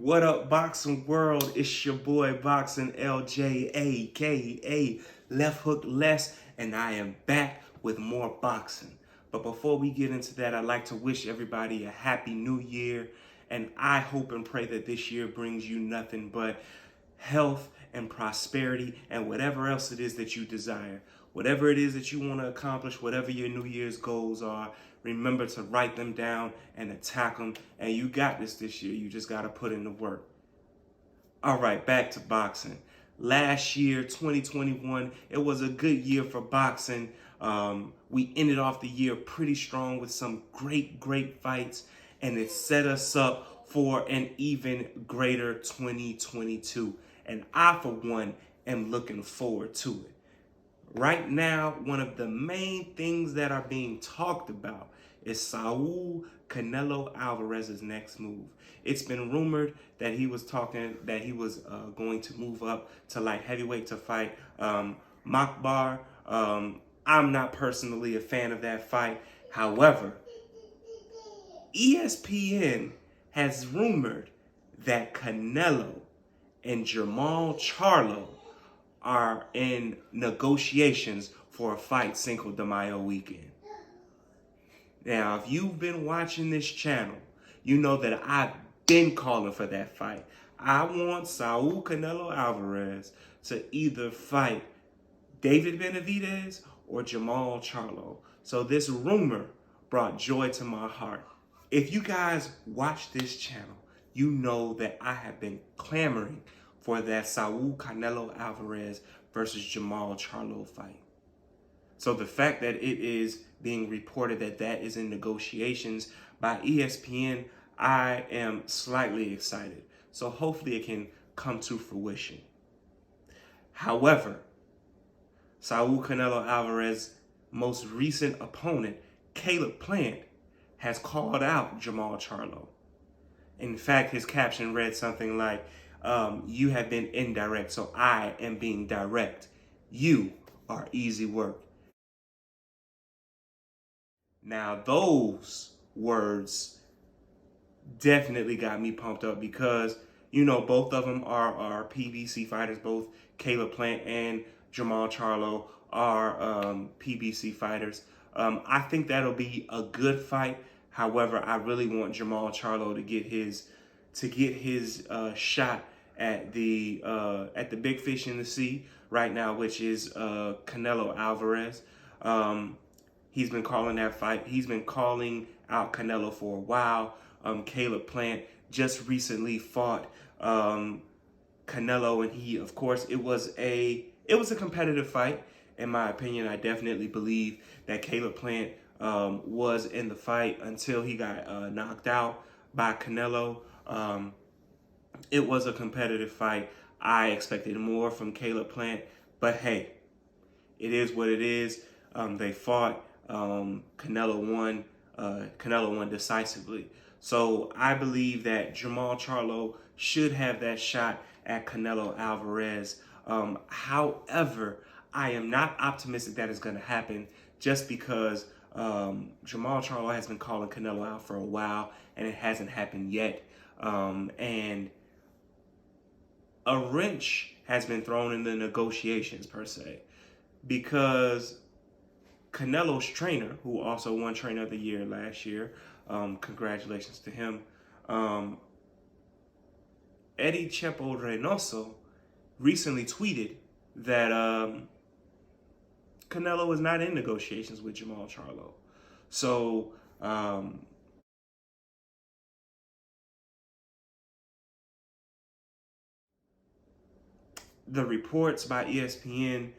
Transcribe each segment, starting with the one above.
What up, boxing world? It's your boy Boxing LJ, aka Left Hook Less, and I am back with more boxing. But before we get into that, I'd like to wish everybody a happy new year, and I hope and pray that this year brings you nothing but health and prosperity and whatever else it is that you desire. Whatever it is that you want to accomplish, whatever your New Year's goals are, remember to write them down and attack them. And you got this year. You just got to put in the work. All right, back to boxing. Last year, 2021, it was a good year for boxing. We ended off the year pretty strong with some great fights, and it set us up for an even greater 2022. And I, for one, am looking forward to it. Right now, one of the main things that are being talked about is Saul Canelo Alvarez's next move. It's been rumored that he was going to move up to light heavyweight to fight Makbar. I'm not personally a fan of that fight. However, ESPN has rumored that Canelo and Jamal Charlo are in negotiations for a fight Cinco de Mayo weekend. Now, if you've been watching this channel, you know that I've been calling for that fight. I want Saul Canelo Alvarez to either fight David Benavidez or Jamal Charlo. So this rumor brought joy to my heart. If you guys watch this channel, you know that I have been clamoring for that Saul Canelo Alvarez versus Jamal Charlo fight. So the fact that it is being reported that that is in negotiations by ESPN, I am slightly excited. So hopefully it can come to fruition. However, Saul Canelo Alvarez's most recent opponent, Caleb Plant, has called out Jamal Charlo. In fact, his caption read something like, you have been indirect, so I am being direct. You are easy work. Now, those words definitely got me pumped up because, you know, both of them are PBC fighters. Both Caleb Plant and Jamal Charlo are PBC fighters. I think that'll be a good fight. However, I really want Jamal Charlo to get his shot at the big fish in the sea right now, which is Canelo Alvarez. He's been calling that fight. He's been calling out Canelo for a while. Caleb Plant just recently fought Canelo, and he, of course, it was a competitive fight. In my opinion, I definitely believe that Caleb Plant was in the fight until he got knocked out by Canelo. It was a competitive fight. I expected more from Caleb Plant, but hey, it is what it is. They fought. Canelo won. Canelo won decisively. So I believe that Jamal Charlo should have that shot at Canelo Alvarez. However, I am not optimistic that it's going to happen just because Jamal Charlo has been calling Canelo out for a while and it hasn't happened yet. And a wrench has been thrown in the negotiations per se, because Canelo's trainer, who also won Trainer of the Year last year, congratulations to him, Eddie Chepo Reynoso, recently tweeted that Canelo is not in negotiations with Jamal Charlo. So the reports by ESPN,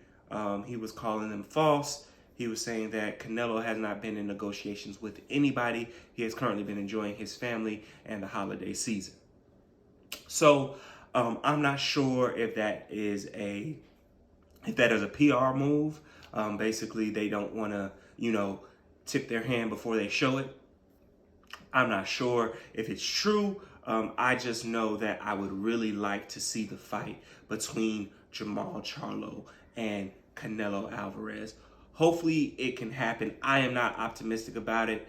he was calling them false. He was saying that Canelo has not been in negotiations with anybody. He has currently been enjoying his family and the holiday season. So I'm not sure if that is a PR move. Basically, they don't want to, tip their hand before they show it. I'm not sure if it's true. I just know that I would really like to see the fight between Jamal Charlo and Canelo Alvarez. Hopefully it can happen. I am not optimistic about it.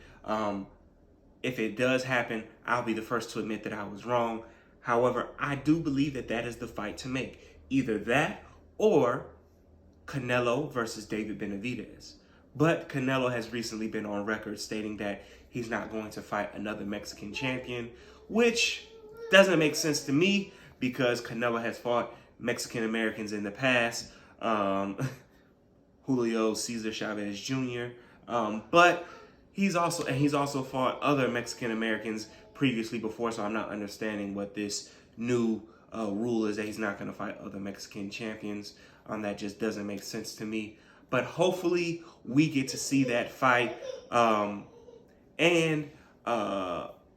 If it does happen, I'll be the first to admit that I was wrong. However, I do believe that that is the fight to make. Either that or Canelo versus David Benavidez. But Canelo has recently been on record stating that he's not going to fight another Mexican champion, which doesn't make sense to me because Canelo has fought Mexican Americans in the past. Julio Cesar Chavez Jr. But he's also fought other Mexican Americans previously before, so I'm not understanding what this new rule is that he's not going to fight other Mexican champions. That just doesn't make sense to me. But hopefully we get to see that fight, and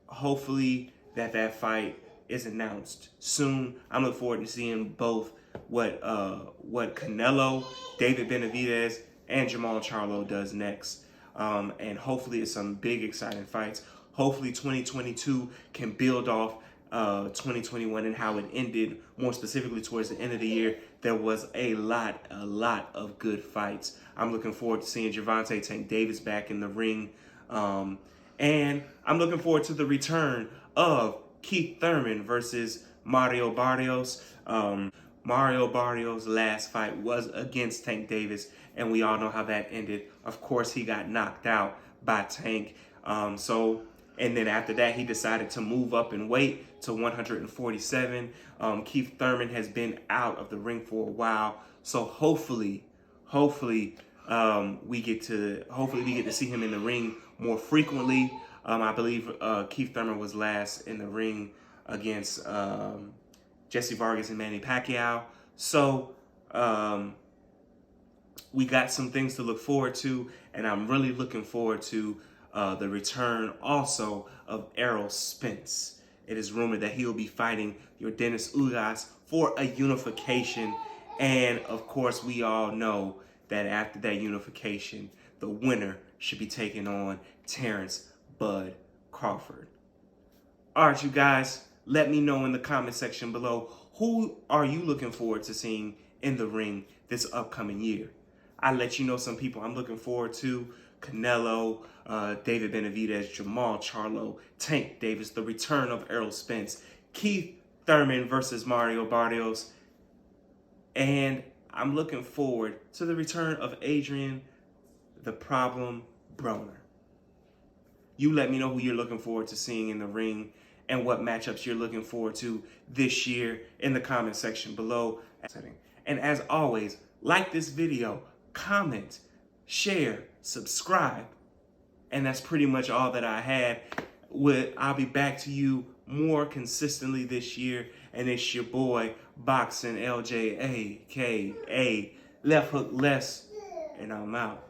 hopefully that fight is announced soon. I'm looking forward to seeing both what Canelo, David Benavidez, and Jamal Charlo does next. And hopefully it's some big exciting fights. Hopefully 2022 can build off 2021 and how it ended. More specifically, towards the end of the year, there was a lot of good fights. I'm looking forward to seeing Gervonta Tank Davis back in the ring. And I'm looking forward to the return of Keith Thurman versus Mario Barrios. Mario Barrios' last fight was against Tank Davis, and we all know how that ended. Of course, he got knocked out by Tank. And then after that, he decided to move up in weight to 147. Keith Thurman has been out of the ring for a while, so hopefully we get to see him in the ring more frequently. I believe Keith Thurman was last in the ring against Jesse Vargas and Manny Pacquiao. So we got some things to look forward to, and I'm really looking forward to the return also of Errol Spence. It is rumored that he will be fighting Yordenis Ugas for a unification. And of course, we all know that after that unification, the winner should be taking on Terrence Bud Crawford. All right, you guys, let me know in the comment section below, who are you looking forward to seeing in the ring this upcoming year? I'll let you know some people I'm looking forward to. Canelo, David Benavidez, Jamal Charlo, Tank Davis, the return of Errol Spence, Keith Thurman versus Mario Barrios, and I'm looking forward to the return of Adrian the Problem Broner. You let me know who you're looking forward to seeing in the ring and what matchups you're looking forward to this year in the comment section below. And as always, like this video, comment, share, subscribe, and that's pretty much all that I had. I'll be back to you more consistently this year, and it's your boy Boxing LJ, aka Left Hook Less, and I'm out.